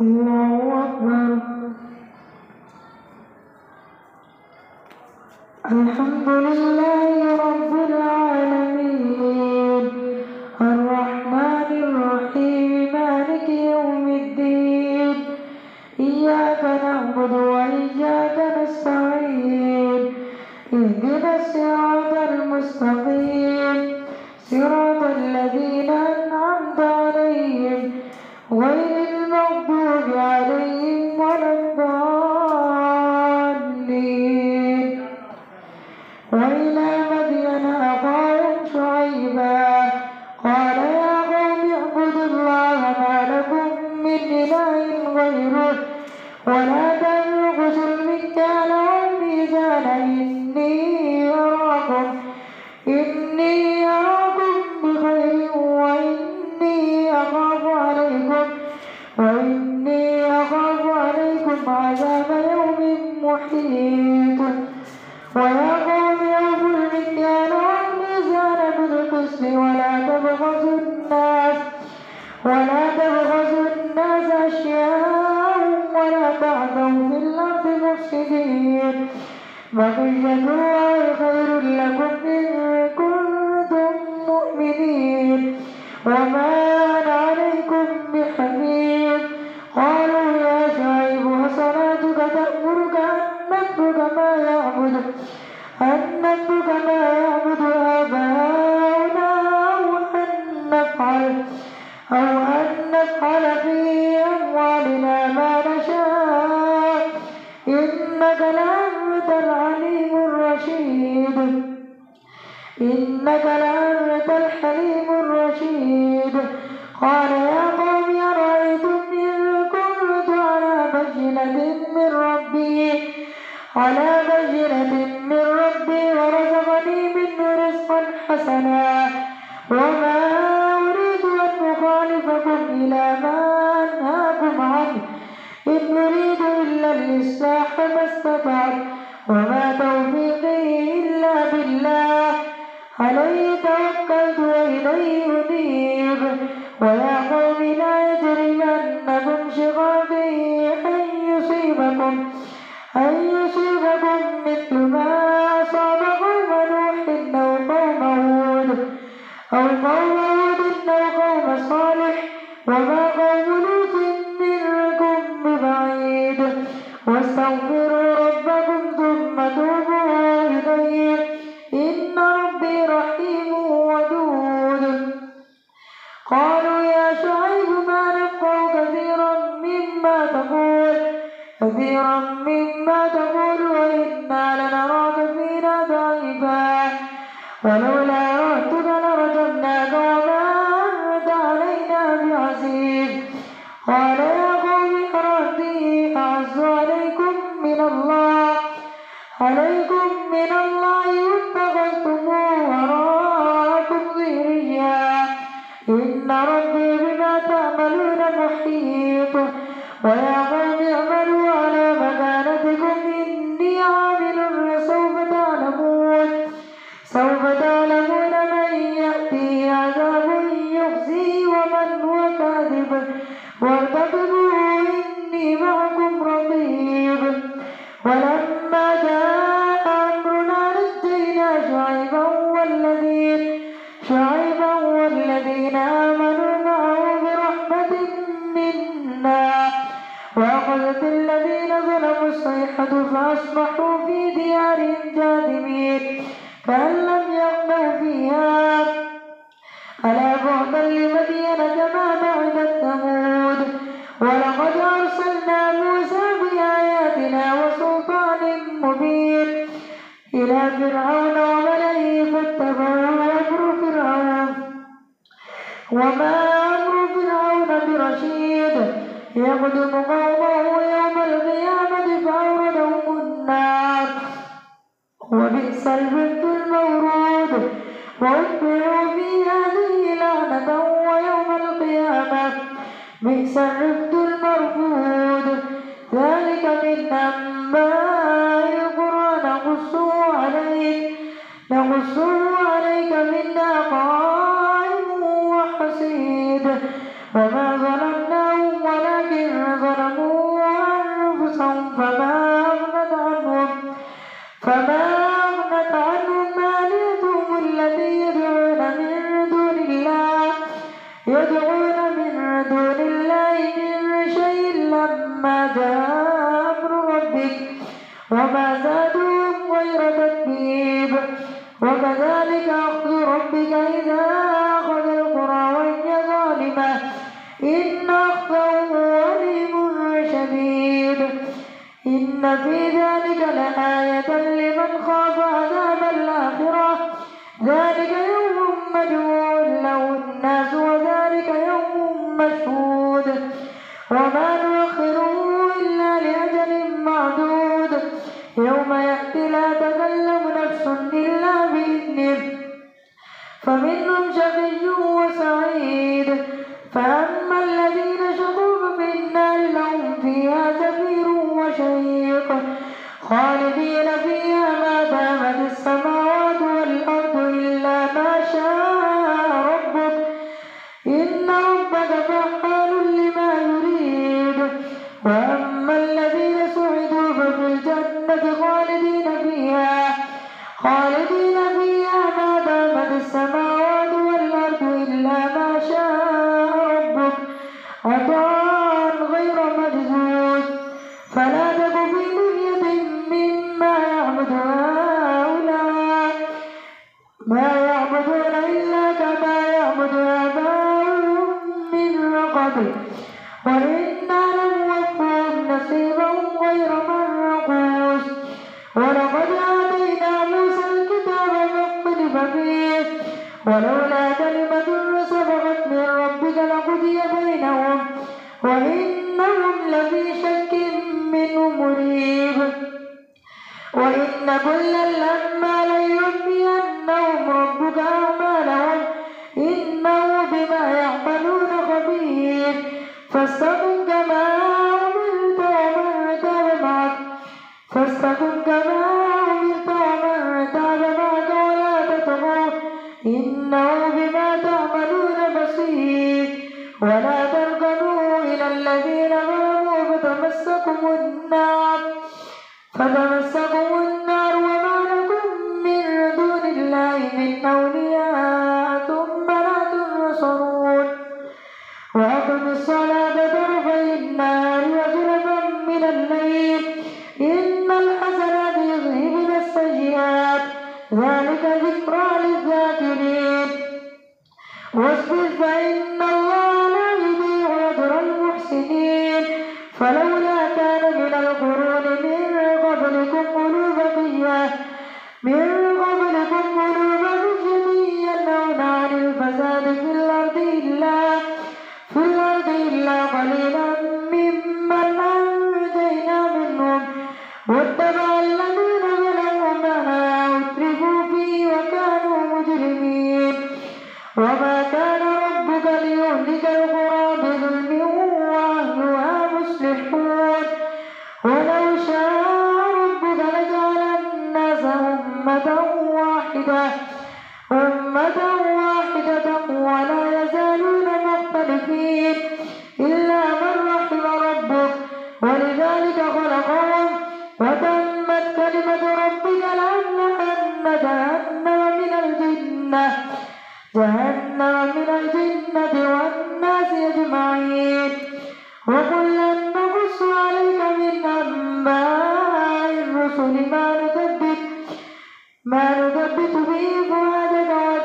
الله أكبر. الحمد لله رب العالمين الرحمن الرحيم مالك يوم الدين إياك نعبد وإياك نستعين اهدنا الصراط المستقيم صراط الذين أنعمت عليهم غير المغضوب عليهم ولا الضالين. وإلى مدين أخاهم شعيبا قال يا قوم اعبدوا الله ما لكم من إله غيره ولا تنقصوا المكيال والميزان إني أراكم بخير وإني أخاف عليكم عذاب يوم محيط. ويا قوم أوفوا المكيال والميزان بالقسط ولا تبخسوا الناس أشياءهم ولا تعثوا في الأرض مفسدين. بقية الله خير لكم إن كنتم مؤمنين وما أنا عليكم بحفيظ. قالوا يا شعيب أصلاتك تأمرك أن نترك ما يعبد آباؤنا أو أن نفعل في أموالنا ما نشاء إنك لأنت الحليم الرشيد. قال يا قوم أرأيتم إن كنت على بينة من ربي ورزقني منه رزقا حسنا وما أريد أن أخالفكم إلى ما أنهاكم عنه إن أريد إلا الإصلاح ما استطعت وما توفيقي إلا بالله عليه توكلت وإليه أنيب. ويا قوم لا يجرمنكم شقاقي أن يصيبكم مثل ما أصاب قوم نوح أو قوم هود أو قوم صالح وما قوم لوط منكم ببعيد. واستغفروا ربكم ثم توبوا إليه إن ربي رحيم ودود. قالوا يا شعيب ما نفقه كثيرا مما تقول وإنا لنراك فينا ضعيفا ولولا رهتك لرجمناك وما أنت علينا بعزيز. قال يا قوم ربي أعز عليكم من الله واتخذتموه وراءكم ظهريا إن ربي بما تعملون محيط. ويا قوم اعملوا على مكانتكم إني عامل سوف تعلمون من يأتيه عذاب يخزيه ومن هو كاذب وارتقبوا إني معكم رقيب. ولما جاء أمرنا نجينا شعيبا والذين آمنوا معه برحمة منا وأخذت الذين ظلموا الصيحة فأصبحوا في ديارهم جاثمين كأن لم يغنوا فيها. ألا بعدا لمدين كما بعدت ثمود. ولقد أرسلنا موسى بآياتنا وسلطان مبين إلى فرعون وملئه فاتبعوا وما أمر فرعون برشيد يقدم قومه يوم القيامة فأوردهم النار وبئس الرفد المورود. وأتبعوا في هذه لعنة ويوم القيامة بئس الرفد المرفود. ذلك من أنباء القرى نقصه عليك منها قائم وحصيد. وما ظلمناهم ولكن إن في ذلك لآية لمن خاف عذاب الآخرة ذلك يوم مجموع له الناس وذلك يوم مشهود وما نؤخره إلا لأجل معدود يوم يأتي لا تكلم نفس إلا بإذنه فمنهم شقي وسعيد فأما الذين شقوا ففي النار لهم فيها زفير وشهيق خالدين فيها ما دامت السماوات والأرض إلا ما شاء ربك إن ربك فعال لما يريد وأما الذين سعدوا ففي الجنة خالدين فيها ما دامت السماوات والأرض إلا ما شاء ربك عطاء غير مجزوز فلا تك في مرية مما يعبد هؤلاء ما يعبدون إلا كما يعبد آباؤهم من قبل وإنا لنوفهم نصيبهم غير منقوص ولقد آتينا موسى الكتاب فاختلف فيه ولولا كلمة سبقت من ربك لقضي بينهم وإنهم لفي شك منه مريب وإن كلا لما ليوفينهم ربك أعمالهم إنه بما يعملون خبير فاستقم كما أمرت ومن تاب معك ولا تطغوا إنه بما تعملون بصير ولا تركنوا إلى الذين ظلموا فتمسكم النار وما لكم من دون الله من أولياء ثم لا تنصرون وأقم الصلاة طرفي النهار وزلفا من الليل إن الحسنات يذهبن السيئات ذلك ذكرى للذاكرين واصبر فإن الله لا يضيع أجر المحسنين فلولا كان من القرون من قبلكم أولو بقية ينهون عن الفساد في الأرض إلا قليلا ممن أنجينا منهم واتبع الذين ظلموا ما أترفوا فيه وكانوا مجرمين وما كان ربك ليهلك القرى بظلم وأهلها مصلحون ولو شاء ربك لجعل الناس أمة واحدة ولا يزالون مختلفين إلا من رحم ربك ولذلك خلقهم وتمت كلمة ربك لأملأن جهنم من الجنة والناس أجمعين وكلا نقص عليك من أنباء الرسل ما نثبت به فؤادك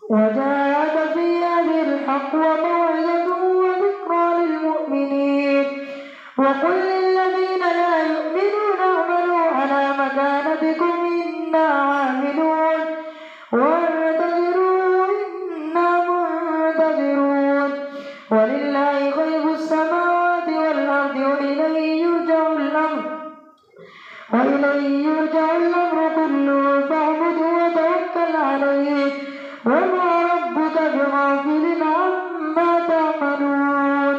وجاءك في هذه الحق وموعظة وذكرى للمؤمنين وقل للذين لا يؤمنون اعملوا على مكانتكم إنا عاملون وانتظروا إنا منتظرون ولله غيب السماوات والأرض وإليه يرجع الأمر كله فاعبده وتوكل عليه وما ربك بغافل عما تعملون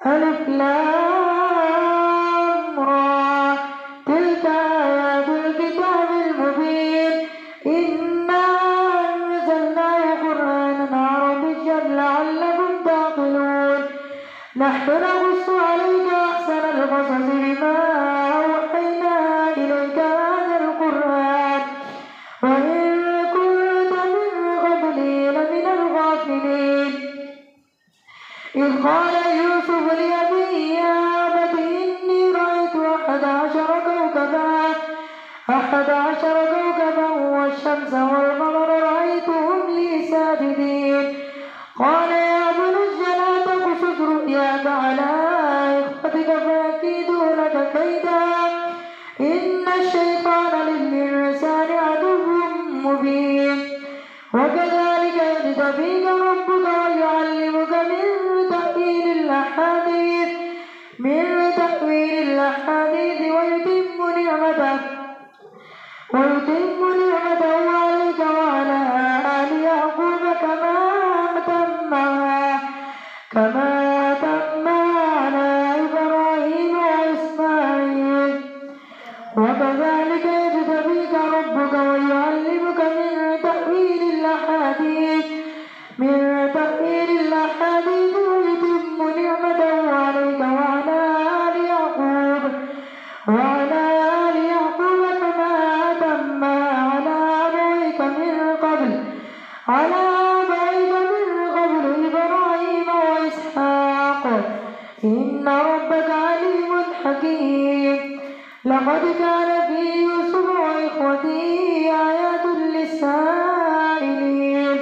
ألف لام را تلك آيات الكتاب المبين إنا أنزلناه قرآنا عربيا لعلكم تعقلون نحن نقص عليك أحسن القصص بما أوحينا إليك هذا القرآن وإن كنت من قبله لمن الغافلين إذ قال يوسف لأبيه يا أبت إني رأيت 11 كوكبا والشمس والقمر رأيتهم لي ساجدين قال يا بني لا تكن وكذلك يجتبيك ربك ويعلمك من تأويل الأحاديث ويتم نعمته عليك وعلى آل يعقوب كما أتمها على إبراهيم وإسماعيل. وكذلك يجتبيك ربك ويعلمك من تأويل الأحاديث ويتم نعمته عليك وعلى آل يعقوب كما أتمها على أبويك من قبل إبراهيم وإسحاق إن ربك عليم حكيم. لقد كان في يوسف وإخوته آيات للسائلين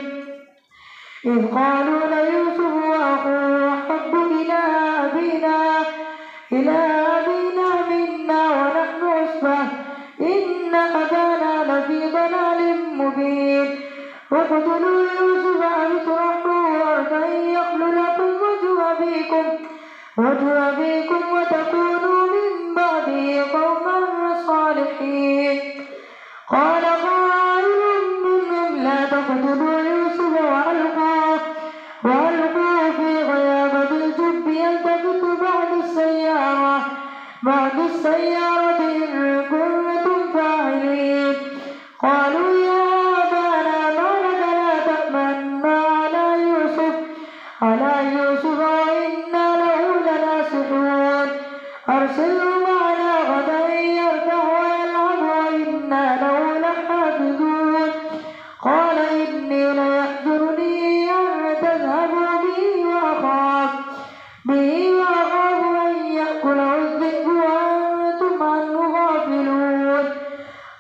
إذ قالوا ليوسف وأخوه أحب إلى أبينا منا ونحن عصبة إن أبانا لفي ضلال مبين. اقتلوا يوسف أو اطرحوه أرضا يخل لكم وجه أبيكم وتكونوا من بعده قوما صالحين. قال قائل منهم لا تقتلوا يوسف وألقوه في غيابة الجب يلتفت بعد السيارة إن كنتم فاعلين. قالوا يا أبانا ما لك لا تأمنا على يوسف وإنا له لناصحون أرسله معنا غدا يرتع ويلعب وإنا له لحافظون. قال إني ليحزنني أن تذهبوا به وأخاف أن يأكله الذئب وأنتم عنه غافلون.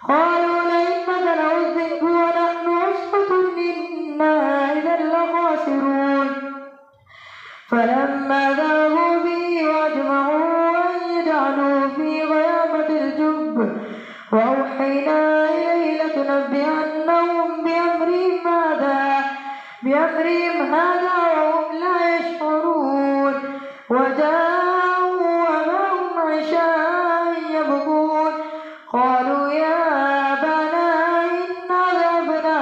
قالوا لئن أكله الذئب ونحن عصبة إنا إذا لخاسرون. فلما ذهبوا به وأجمعوا أن يجعلوه في غيابة الجب وأوحينا إليه لتنبئنهم بأمرهم هذا وهم لا يشعرون. وجاءوا أباهم عشاء يبكون. قالوا يا أبانا إنا ذهبنا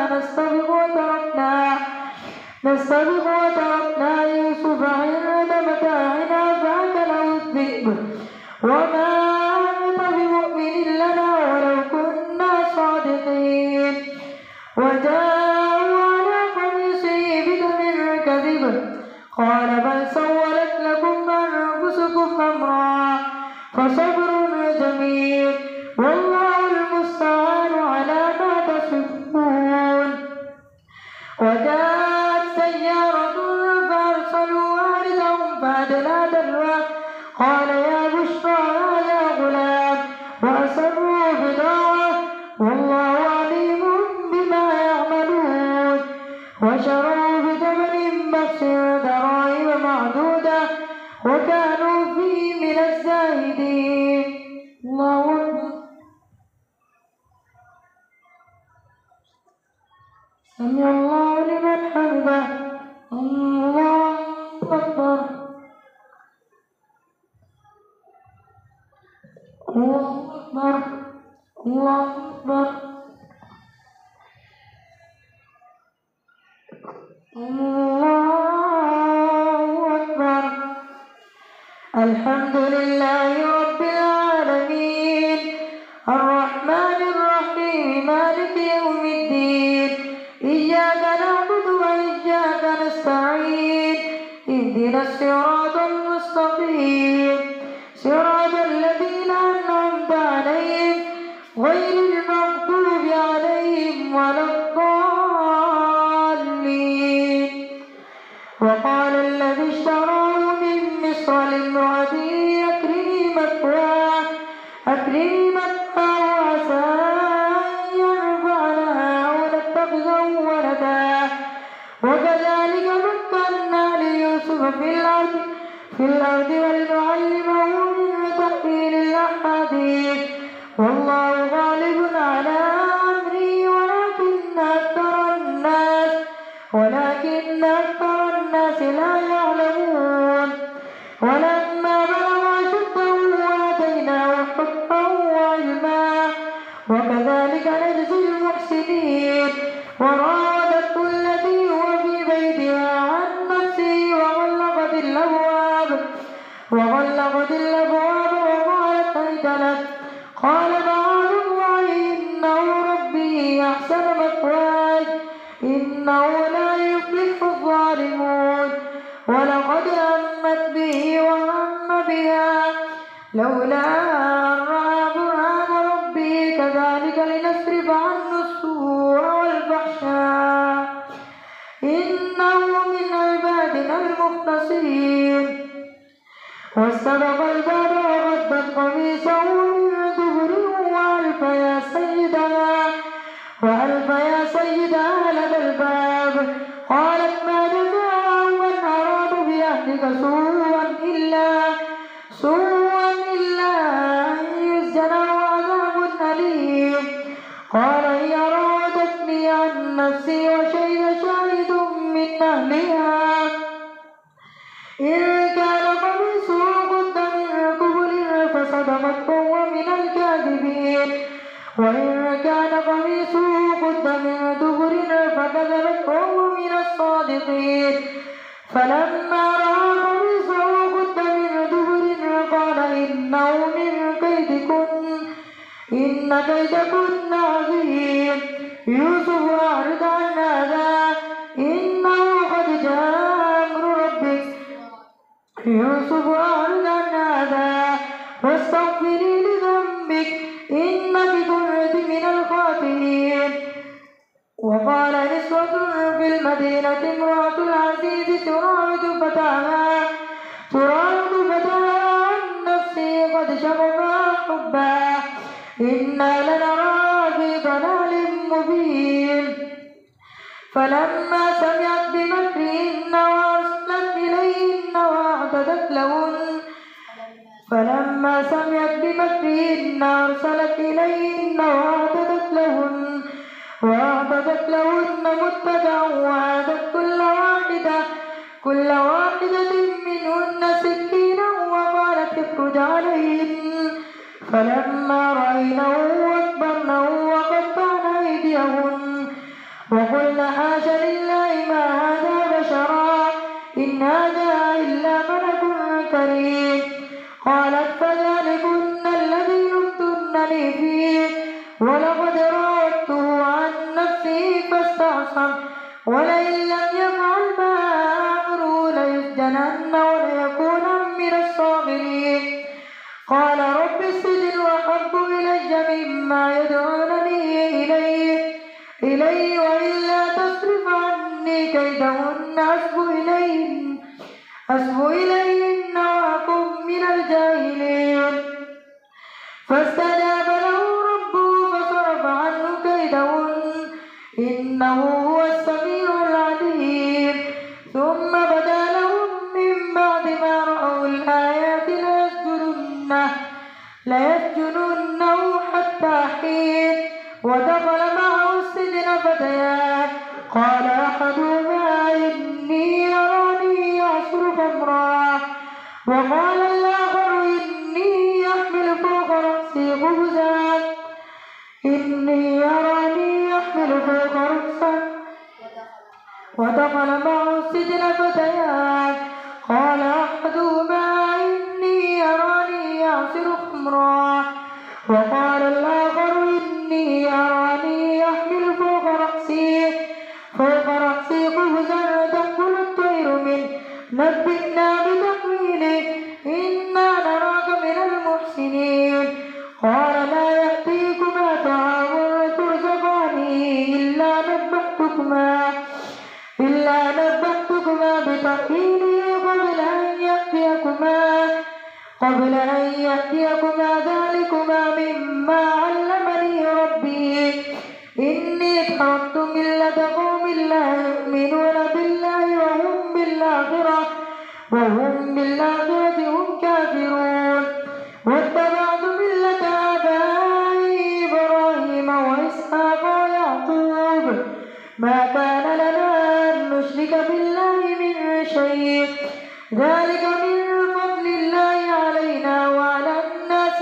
نستبق وتركنا يوسف عند متاعنا فأكله الذئب وما أنت بمؤمن لنا ولو كنا صادقين. وجاءوا على قميصه بدم كذب قال بل سولت لكم أنفسكم أمرا فصبر جميل والله المستعان على ما تصفون. وجاءت سيارة فأرسلوا واردهم فأدلى دلوه قال يا بشرى هذا غلام وأسروا بضاعة والله عليم بما يعملون. وشروا بثمن بخس دراهم معدودة وكانوا فيه من الزاهدين. الله أكبر. سمع الله لمن حمده. الله أكبر. الله أكبر. الله أكبر. الله أكبر. الحمد لله رب العالمين الرحمن الرحيم مالك يوم الدين إياك نعبد وإياك نستعين اهدنا الصراط المستقيم صراط الذين أنعمت عليهم غير المغضوب عليهم ولا الضالين. وقال الذي اشتراه من مصر لامرأته أكرمي مثواه وعسى أن ينفعنا أو نتخذه ولدا. وكذلك مكنا ليوسف في الأرض ولنعلمه من تأويل الأحاديث والله غالب على أمره ولكن أكثر الناس أكثر الناس لا يعلمون ولما بلغ أشده آتيناه حكما وعلما وكذلك نجزي المحسنين وراودته التي هو في بيتها عن نفسه وغلقت الأبواب وقالت هيت لك قال معاذ الله إنه ربي أحسن مثواي إنه لا يفلح الظالمون ولقد همت به وهم بها لولا أن رأى برهان ربه كذلك لنصرف عنه السوء والفحشاء إنه من عبادنا المخلصين واستبق الباب وغضت قميصه من دبر وألف يا سيدها لدى الباب قالت ما جزاء من أراد بأهلك سوءا إلا أن يسجن وعذاب أليم قال هي راودتني عن نفسي وشهد شاهد من أهلها إن كان قميصه قد من قبل فصدقت وهو من الكاذبين وإن كان قميصه قد من دبر فكذبت وهو من الصادقين فلما رأى قميصه قد من دبر قال إنه من كيدكن إن كيدكن عظيم يوسف أعرض عن هذا إنه قد جاء أمر ربك يوسف أعرض عن هذا واستغفري لذنبك إنك كنت من الخاطئين وقال نسوة في المدينة امرأة العزيز تراود فتاها عن نفسه قد شغفها حبا إنا لنراها في ضلال مبين فلما سمعت بمكرهن وأرسلت إليهن وأعتدت لهن متكئا وآتت كل واحدة منهن سكينا وقالت اخرج عليهن فلما رأينه أكبرنه وقطعن أيديهن وقلن حاش لله ما هذا بشرا إن هذا إلا ملك كريم قالت فذلكن الذي لمتنني فيه ولقد راودته عن نفسه فاستعصم ولئن لم يفعل ما أمره ليسجنن وليكون من الصاغرين قال رب السجن أحب إلي مما يدعونني إليه وإلا تصرف عني كيدهن أصب إليهن وأكن من الجاهلين فاستجاب له ربه فصرف عنه كيدهن إنه هو السميع العليم ثم بدا لهم من بعد ما رأوا الآيات ليسجننه حتى حين ودخل معه السجن فتيان قال أحدهما إني أراني أعصر خمرا وقال الآخر إني أحمل فوق رأسي خبزا ودخل معه السجن فتيان قال أحدهما إني أراني أعصر خمرا وقال الآخر إني أراني أحمل فوق رأسي خبزا تأكل الطير منه نبئنا بتأويله إنا نراك من المحسنين قال لا يأتيكما طعام ترزقانه إلا نبأتكما بتأويله قبل أن يأتيكما ذلكما مما علمني ربي إني تركت ملة قوم لا يؤمنون بالله وهم بالآخرة هم كافرون واتبعت ملة آبائي إبراهيم وإسحاق ويعقوب ما كان لنا أن نشرك بالله شيء ذلك من فضل الله علينا وعلى الناس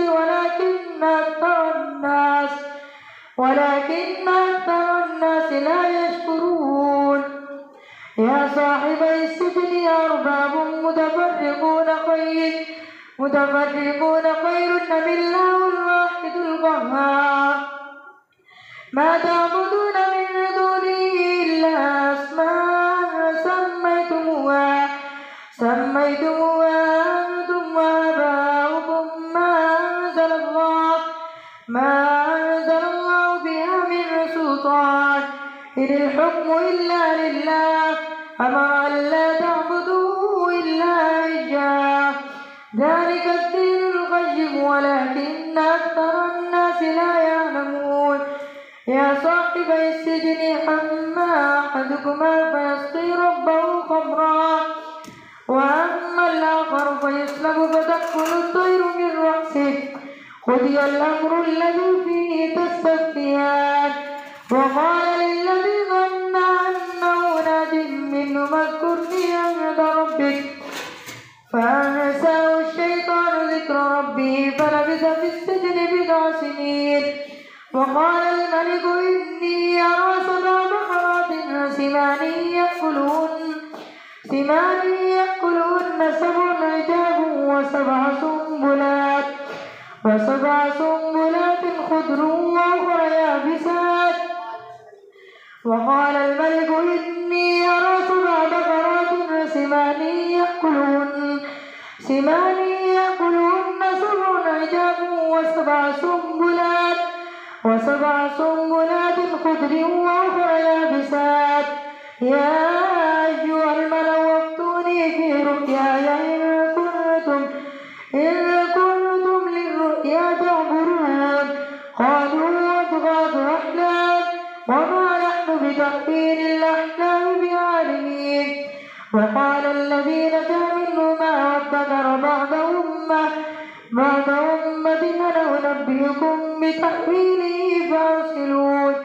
ولكن أكثر الناس لا يشكرون يا صاحبي السجن أرباب متفرقون خير أم الله الواحد القهار ما تعبدون من دونه إلا أسماء سميتموها أنتم وآباؤكم ما أنزل الله بها من سلطان إن الحكم إلا لله أمر ألا تعبدوا إلا إياه ذلك الدين القيم ولكن أكثر الناس لا يعلمون يا صاحبي السجن أما أحدكما فيسقي ربه خمرا وأما الآخر فيسلب فتأكل الطير من رأسه قضي الأمر الذي فيه تستفتيان وقال للذي ظن أنه ناج منه اذكرني عند ربك فأنساه الشيطان ذكر ربه فلبث في السجن بضع سنين وقال الملك إني أرى 7 بقرات سمان يأكلهن 7 عجاف وسبع سنبلات خضر وأخر يابسات وقال الملك إني أرى 7 بقرات سمان يأكلهن 7 عجاف وسبع سنبلات خضر وأخر يابسات يا أيها الملأ وافتوني في رؤياي إن كنتم للرؤيا تعبرون قالوا أضغاث أحلام وما نحن بتأويل الأحلام بعالمين وقال الذين نجوا ما وادكر بعد أمة أنا أنبئكم بتأويله فأرسلون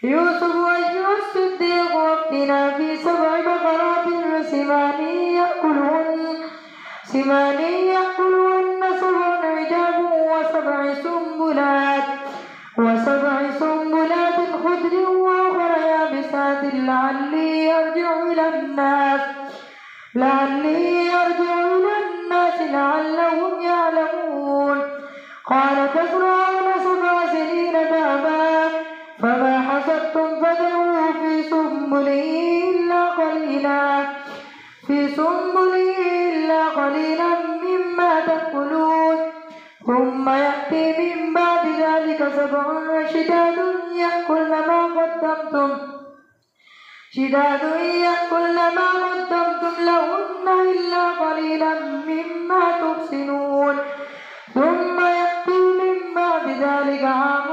يوسف أيها الصديق وافتنا في 7 بقرات سمان يأكلهن 7 عجاف وسبع سنبلات خضر وأخر يابسات لعلي أرجع إلى الناس لعلهم يعلمون قال تزرعون 7 سنين دابا فما حصدتم فذروا في سنبله إلا قليلا مما تأكلون ثم يأتي من بعد ذلك 7 شداد يأكلن ما قدمتم لهن إلا قليلا مما تحسنون ثم يأتي من بعد ذلك عام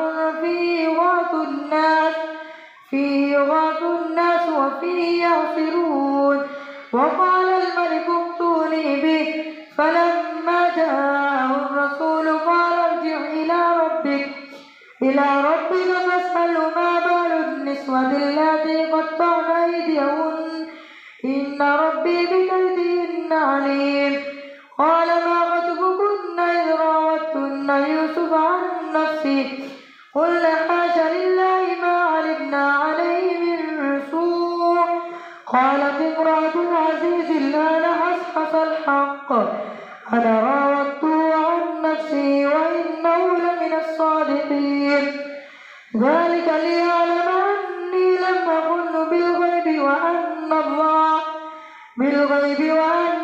فيه يغاث الناس وفيه يعصرون وقال الملك ائتوني به فلما جاءه الرسول قال ارجع إلى ربك فاسأله ما بال النسوة اللاتي قطعن أيديهن إن ربي بكيدهن عليم قال ما خطبكن إذ راوتن يوسف عن نفسه قلنا حاش لله ما علمنا عليه من سوء قالت امرأة العزيز الآن حصحص الحق أنا راودته عن نفسي وإنه لمن الصادقين ذلك ليعلم أني لم أخن بالغيب وأن